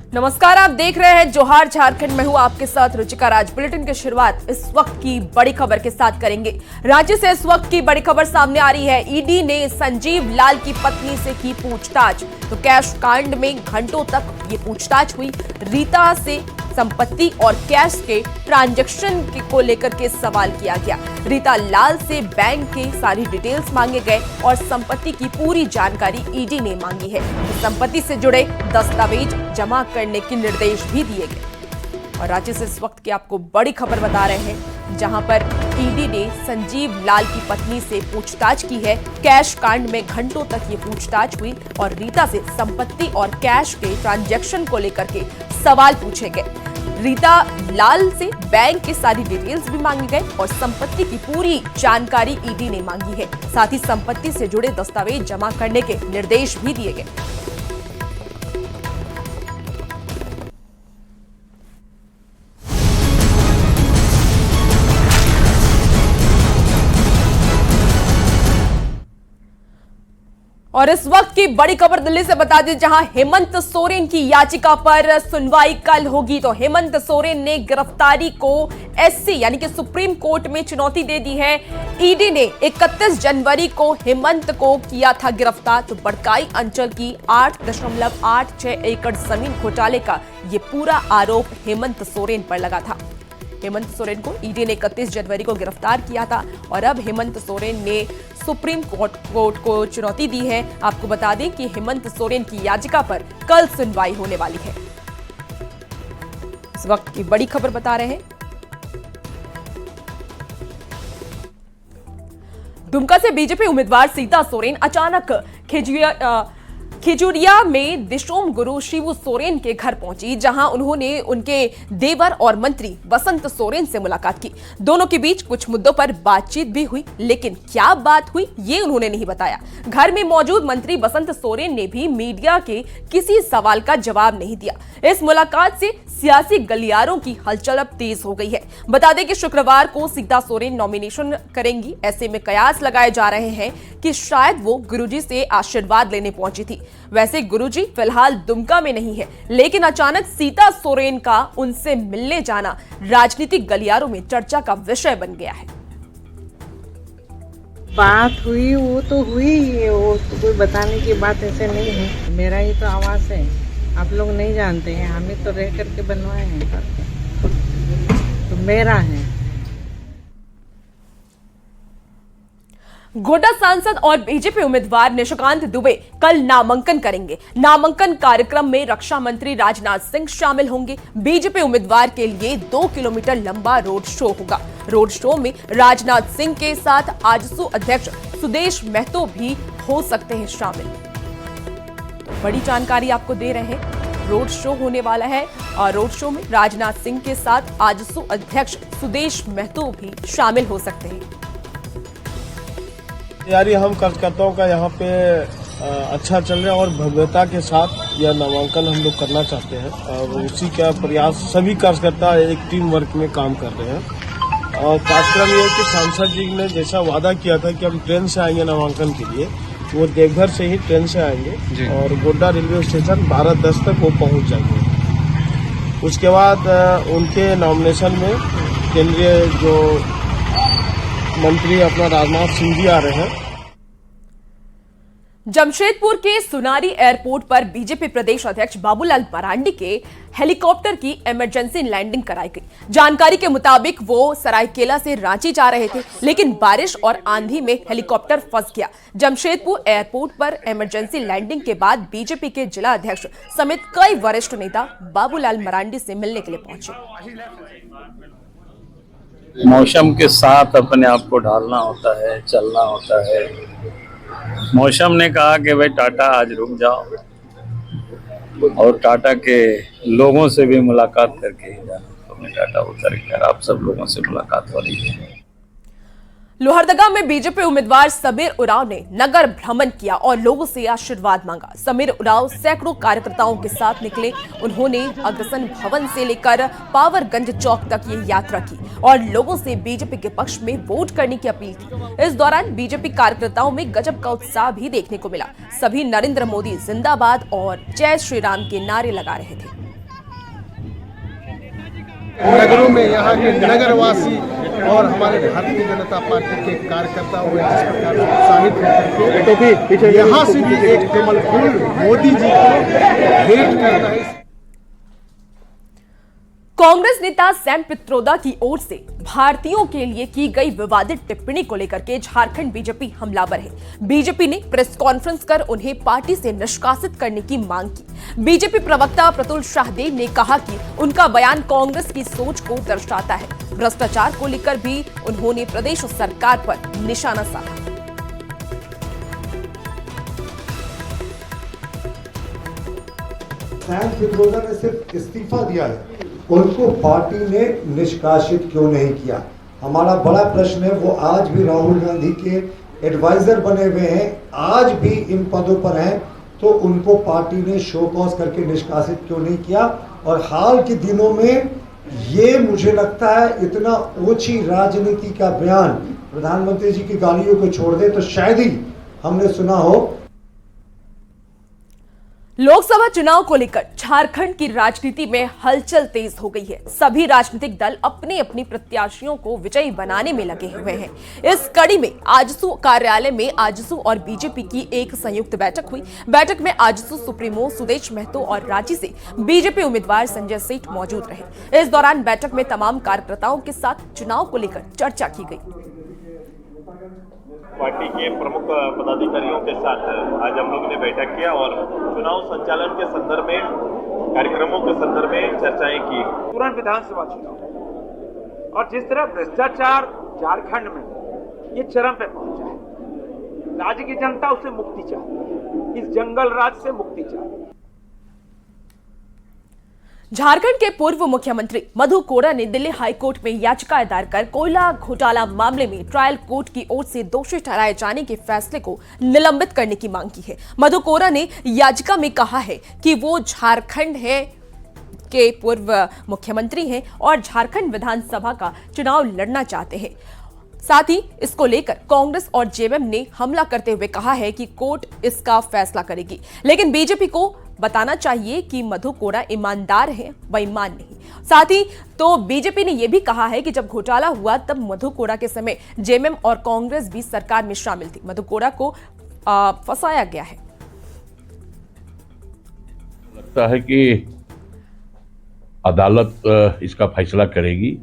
नमस्कार, आप देख रहे हैं जोहार झारखंड। मैं हूं आपके साथ रुचिका राज। बुलेटिन की शुरुआत इस वक्त की बड़ी खबर के साथ करेंगे। राज्य से इस वक्त की बड़ी खबर सामने आ रही है। ईडी ने संजीव लाल की पत्नी से की पूछताछ। तो कैश कांड में घंटों तक ये पूछताछ हुई। रीता से संपत्ति और कैश के ट्रांजैक्शन को लेकर के सवाल किया गया। रीता लाल से बैंक के सारी डिटेल्स मांगे गए और संपत्ति की पूरी जानकारी ईडी ने मांगी है। तो संपत्ति से जुड़े दस्तावेज जमा करने के निर्देश भी दिए गए। और राज्य से इस वक्त की आपको बड़ी खबर बता रहे हैं, जहां पर ईडी ने संजीव लाल की पत्नी से पूछताछ की है। कैश कांड में घंटों तक ये पूछताछ हुई और रीता से संपत्ति और कैश के ट्रांजैक्शन को लेकर के सवाल पूछे गए। रीता लाल से बैंक के सारी डिटेल्स भी मांगे गए और संपत्ति की पूरी जानकारी ईडी ने मांगी है। साथ ही संपत्ति से जुड़े दस्तावेज जमा करने के निर्देश भी दिए गए। और इस वक्त की बड़ी खबर दिल्ली से बता दें, जहां हेमंत सोरेन की याचिका पर सुनवाई कल होगी। तो हेमंत सोरेन ने गिरफ्तारी को एससी यानी कि सुप्रीम कोर्ट में चुनौती दे दी है। ईडी ने 31 जनवरी को हेमंत को किया था गिरफ्तार। तो बड़काई अंचल की 8.86 एकड़ जमीन घोटाले का ये पूरा आरोप हेमंत सोरेन पर लगा था। हेमंत सोरेन को ईडी ने 31 जनवरी को गिरफ्तार किया था और अब हेमंत सोरेन ने सुप्रीम कोर्ट को चुनौती दी है। आपको बता दें कि हेमंत सोरेन की याचिका पर कल सुनवाई होने वाली है। इस वक्त की बड़ी खबर बता रहे हैं। दुमका से बीजेपी उम्मीदवार सीता सोरेन अचानक खिजुरिया में दिशोम गुरु शिबू सोरेन के घर पहुंची, जहां उन्होंने उनके देवर और मंत्री बसंत सोरेन से मुलाकात की। दोनों के बीच कुछ मुद्दों पर बातचीत भी हुई, लेकिन क्या बात हुई ये उन्होंने नहीं बताया। घर में मौजूद मंत्री बसंत सोरेन ने भी मीडिया के किसी सवाल का जवाब नहीं दिया। इस मुलाकात से सियासी गलियारों की हलचल अब तेज हो गई है। बता दें कि शुक्रवार को सीता सोरेन नॉमिनेशन करेंगी। ऐसे में कयास लगाए जा रहे हैं कि शायद वो गुरुजी से आशीर्वाद लेने पहुंची थी। वैसे गुरुजी फिलहाल दुमका में नहीं है, लेकिन अचानक सीता सोरेन का उनसे मिलने जाना राजनीतिक गलियारों में चर्चा का विषय बन गया है। बात हुई वो तो हुई, वो तो कोई बताने की बात ऐसे नहीं है। मेरा ही तो आवाज है, आप लोग नहीं जानते हैं। हमें तो रह करके बनवाए हैं, तो मेरा है। गोड्डा सांसद और बीजेपी उम्मीदवार निशिकांत दुबे कल नामांकन करेंगे। नामांकन कार्यक्रम में रक्षा मंत्री राजनाथ सिंह शामिल होंगे। बीजेपी उम्मीदवार के लिए 2 किलोमीटर लंबा रोड शो होगा। रोड शो में राजनाथ सिंह के साथ आजसू अध्यक्ष सुदेश महतो भी हो सकते हैं शामिल। बड़ी जानकारी आपको दे रहे हैं। रोड शो होने वाला है और रोड शो में राजनाथ सिंह के साथ आजसू अध्यक्ष सुदेश महतो भी शामिल हो सकते हैं। यारी हम कार्यकर्ताओं का यहाँ पे अच्छा चल रहा है और भव्यता के साथ यह नामांकन हम लोग करना चाहते हैं और उसी का प्रयास सभी कार्यकर्ता एक टीम वर्क में काम कर रहे हैं। और कार्यक्रम ये है कि सांसद जी ने जैसा वादा किया था कि हम ट्रेन से आएंगे नामांकन के लिए, वो देवघर से ही ट्रेन से आएंगे और गोड्डा रेलवे स्टेशन 12:10 तक वो पहुंच जाएंगे। उसके बाद उनके नॉमिनेशन में केंद्रीय जो मंत्री अपना राजनाथ सिंह जी आ रहे हैं। जमशेदपुर के सुनारी एयरपोर्ट पर बीजेपी प्रदेश अध्यक्ष बाबूलाल मरांडी के हेलीकॉप्टर की इमरजेंसी लैंडिंग कराई गई। जानकारी के मुताबिक वो सरायकेला से रांची जा रहे थे, लेकिन बारिश और आंधी में हेलीकॉप्टर फंस गया। जमशेदपुर एयरपोर्ट पर इमरजेंसी लैंडिंग के बाद बीजेपी के जिला अध्यक्ष समेत कई वरिष्ठ नेता बाबूलाल मरांडी से मिलने के लिए पहुंचे। मौसम के साथ अपने आप को ढालना होता है, चलना होता है। मौसम ने कहा कि भाई टाटा आज रुक जाओ और टाटा के लोगों से भी मुलाकात करके ही जाना। तो मैं टाटा उतर कर आप सब लोगों से मुलाकात हो रही है। लोहरदगा में बीजेपी उम्मीदवार समीर उरांव ने नगर भ्रमण किया और लोगों से आशीर्वाद मांगा। समीर उरांव सैकड़ों कार्यकर्ताओं के साथ निकले। उन्होंने अग्रसन भवन से लेकर पावरगंज चौक तक ये यात्रा की और लोगों से बीजेपी के पक्ष में वोट करने की अपील की। इस दौरान बीजेपी कार्यकर्ताओं में गजब का उत्साह भी देखने को मिला। सभी नरेंद्र मोदी जिंदाबाद और जय श्री राम के नारे लगा रहे थे। नगरों में यहाँ के नगरवासी और हमारे भारतीय जनता पार्टी के कार्यकर्ता हुए जिस प्रकार से उत्साहित होकर के यहाँ से भी एक कमल फूल मोदी जी को भेंट करना है। कांग्रेस नेता सैम पित्रोदा की ओर से भारतीयों के लिए की गई विवादित टिप्पणी को लेकर के झारखंड बीजेपी हमलावर है। बीजेपी ने प्रेस कॉन्फ्रेंस कर उन्हें पार्टी से निष्कासित करने की मांग की। बीजेपी प्रवक्ता प्रतुल शाहदेव ने कहा कि उनका बयान कांग्रेस की सोच को दर्शाता है। भ्रष्टाचार को लेकर भी उन्होंने प्रदेश सरकार पर निशाना साधा। सैम पित्रोदा ने सिर्फ इस्तीफा दिया है, उनको पार्टी ने निष्कासित क्यों नहीं किया? हमारा बड़ा प्रश्न है। वो आज भी राहुल गांधी के एडवाइजर बने हुए हैं, आज भी इन पदों पर हैं, तो उनको पार्टी ने शो कॉज करके निष्कासित क्यों नहीं किया? और हाल के दिनों में ये मुझे लगता है इतना ओछी राजनीति का बयान प्रधानमंत्री जी की गालियों को छोड़ दे तो शायद ही हमने सुना हो। लोकसभा चुनाव को लेकर झारखंड की राजनीति में हलचल तेज हो गई है। सभी राजनीतिक दल अपने अपने प्रत्याशियों को विजयी बनाने में लगे हुए हैं। इस कड़ी में आजसू कार्यालय में आजसू और बीजेपी की एक संयुक्त बैठक हुई। बैठक में आजसू सुप्रीमो सुदेश महतो और रांची से बीजेपी उम्मीदवार संजय सेठ मौजूद रहे। इस दौरान बैठक में तमाम कार्यकर्ताओं के साथ चुनाव को लेकर चर्चा की गई। पार्टी के प्रमुख पदाधिकारियों के साथ आज हम लोगों ने बैठक किया और चुनाव संचालन के संदर्भ में, कार्यक्रमों के संदर्भ में चर्चाएं की। तुरंत विधानसभा चुनाव और जिस तरह भ्रष्टाचार झारखंड में ये चरम पे पहुंचा है, राज्य की जनता उससे मुक्ति चाहती है, इस जंगल राज से मुक्ति चाहती है। झारखंड के पूर्व मुख्यमंत्री मधु कोड़ा ने दिल्ली हाईकोर्ट में याचिका दायर कर कोयला घोटाला मामले में ट्रायल कोर्ट की ओर से दोषी ठहराए जाने के फैसले को निलंबित करने की मांग की है। मधु कोड़ा ने याचिका में कहा है कि वो झारखंड के पूर्व मुख्यमंत्री हैं और झारखंड विधानसभा का चुनाव लड़ना चाहते हैं। साथ ही इसको लेकर कांग्रेस और जेएमएम ने हमला करते हुए कहा है कि कोर्ट इसका फैसला करेगी, लेकिन बीजेपी को बताना चाहिए कि मधु कोड़ा ईमानदार है, बेईमान नहीं। साथ ही तो बीजेपी ने यह भी कहा है कि जब घोटाला हुआ तब मधु कोड़ा के समय जेएमएम और कांग्रेस भी सरकार में शामिल थी। मधु कोड़ा को फंसाया गया है। लगता है कि अदालत इसका फैसला करेगी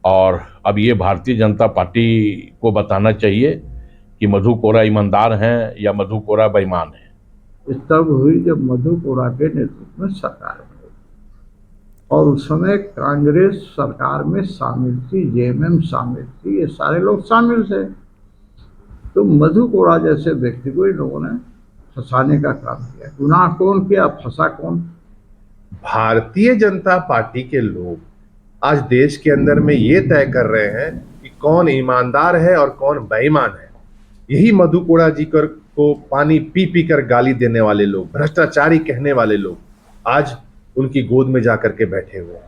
और अब ये भारतीय जनता पार्टी को बताना चाहिए कि मधु कोड़ा ईमानदार हैं या मधु कोड़ा बेईमान है। तब हुई जब मधु कोड़ा के नेतृत्व में सरकार बनी और उस समय कांग्रेस सरकार में शामिल थी, जेएमएम शामिल थी, ये सारे लोग शामिल थे। तो मधु कोड़ा जैसे व्यक्ति को इन लोगों ने फंसाने का काम किया। गुनाह कौन किया, फंसा कौन? भारतीय जनता पार्टी के लोग आज देश के अंदर में ये तय कर रहे हैं कि कौन ईमानदार है और कौन बेईमान है। यही मधु कोड़ा जी को पानी पी पी कर गाली देने वाले लोग, भ्रष्टाचारी कहने वाले लोग आज उनकी गोद में जाकर के बैठे हुए हैं।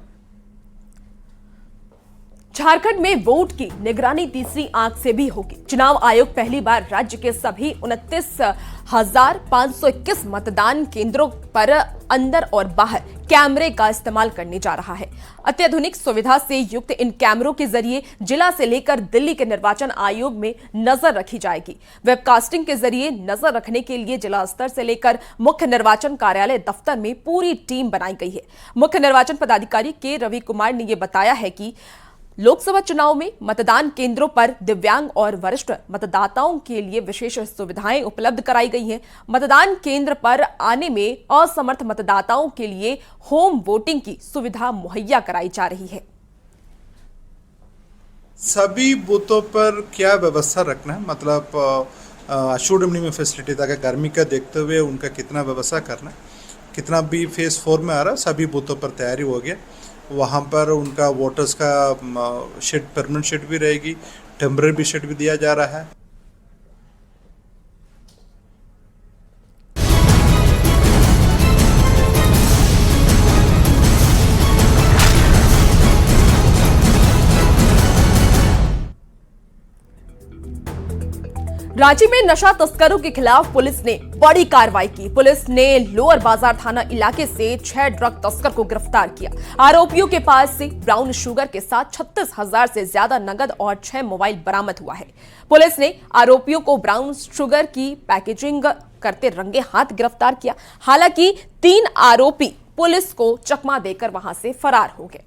झारखंड में वोट की निगरानी तीसरी आंख से भी होगी। चुनाव आयोग पहली बार राज्य के सभी 29,521 मतदान केंद्रों पर अंदर और बाहर कैमरे का इस्तेमाल करने जा रहा है। अत्याधुनिक सुविधा से युक्त इन कैमरों के जरिए जिला से लेकर दिल्ली के निर्वाचन आयोग में नजर रखी जाएगी। वेबकास्टिंग के जरिए नजर रखने के लिए जिला स्तर से लेकर मुख्य निर्वाचन कार्यालय दफ्तर में पूरी टीम बनाई गई है। मुख्य निर्वाचन पदाधिकारी के रवि कुमार ने यह बताया है कि लोकसभा चुनाव में मतदान केंद्रों पर दिव्यांग और वरिष्ठ मतदाताओं के लिए विशेष सुविधाएं उपलब्ध कराई गई हैं। मतदान केंद्र पर आने में असमर्थ मतदाताओं के लिए होम वोटिंग की सुविधा मुहैया कराई जा रही है। सभी बूथों पर क्या व्यवस्था रखना है, मतलब शूडमनी में फैसिलिटी था, गर्मी का देखते हुए उनका कितना व्यवस्था करना है, कितना भी फेज 4 में आ रहा है, सभी बूथों पर तैयारी हो गया। वहाँ पर उनका वोटर्स का शेड, परमानेंट शेड भी रहेगी, टेम्पररी भी शेड भी दिया जा रहा है। रांची में नशा तस्करों के खिलाफ पुलिस ने बड़ी कार्रवाई की। पुलिस ने लोअर बाजार थाना इलाके से 6 ड्रग तस्कर को गिरफ्तार किया। आरोपियों के पास से ब्राउन शुगर के साथ 36,000 से ज्यादा नगद और 6 मोबाइल बरामद हुआ है। पुलिस ने आरोपियों को ब्राउन शुगर की पैकेजिंग करते रंगे हाथ गिरफ्तार किया। हालांकि 3 आरोपी पुलिस को चकमा देकर वहां से फरार हो गए।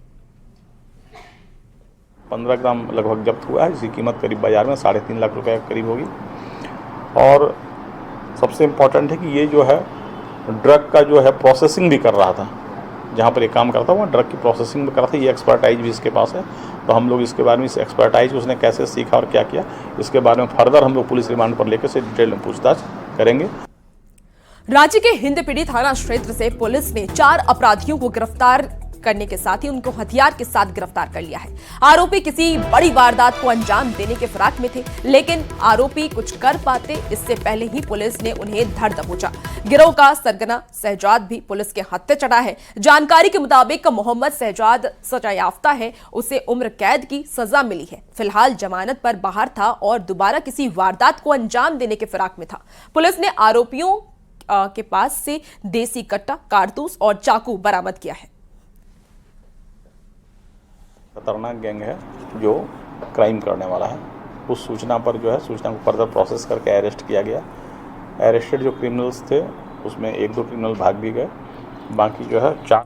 15 ग्राम लगभग जब्त हुआ है, जिसकी कीमत करीब बाजार में 3.5 लाख रुपए के करीब होगी। और सबसे इम्पोर्टेंट है कि ये जो है ड्रग का जो है प्रोसेसिंग भी कर रहा था, जहाँ पर ये काम करता वहाँ ड्रग की प्रोसेसिंग भी कर रहा था। ये एक्सपर्टाइज भी इसके पास है, तो हम लोग इसके बारे में इस एक्सपर्टाइज उसने कैसे सीखा और क्या किया, इसके बारे में फर्दर हम लोग पुलिस रिमांड पर लेकर से डिटेल में पूछताछ करेंगे। रांची के हिंदपीढ़ी थाना क्षेत्र से पुलिस ने 4 अपराधियों को गिरफ्तार करने के साथ ही उनको हथियार के साथ गिरफ्तार कर लिया है। आरोपी किसी बड़ी वारदात को अंजाम देने के फिराक में थे, लेकिन आरोपी कुछ कर पाते इससे पहले ही पुलिस ने उन्हें धर दबोचा। गिरोह का सरगना शहजाद भी पुलिस के हत्थे चढ़ा है। जानकारी के मुताबिक मोहम्मद शहजाद सजायाफ्ता है, उसे उम्र कैद की सजा मिली है। फिलहाल जमानत पर बाहर था और दोबारा किसी वारदात को अंजाम देने के फिराक में था। पुलिस ने आरोपियों के पास से देसी कट्टा, कारतूस और चाकू बरामद किया है। खतरनाक गैंग है जो क्राइम करने वाला है। उस सूचना पर जो है सूचना को फर्दर प्रोसेस करके अरेस्ट किया गया। अरेस्टेड जो क्रिमिनल्स थे उसमें 1-2 क्रिमिनल भाग भी गए, बाकी जो है 4।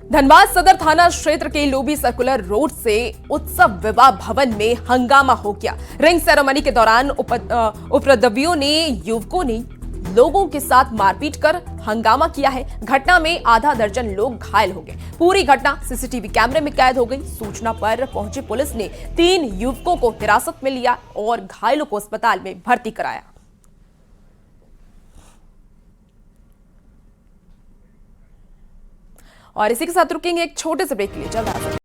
धनबाद सदर थाना क्षेत्र के लोबी सर्कुलर रोड से उत्सव विवाह भवन में हंगामा हो गया। रिंग सेरेमनी के दौरान उपद्रवियों ने युवकों ने लोगों के साथ मारपीट कर हंगामा किया है। घटना में आधा दर्जन लोग घायल हो गए। पूरी घटना सीसीटीवी कैमरे में कैद हो गई। सूचना पर पहुंची पुलिस ने 3 युवकों को हिरासत में लिया और घायलों को अस्पताल में भर्ती कराया। और इसी के साथ रुकेंगे एक छोटे से ब्रेक के लिए। जल्द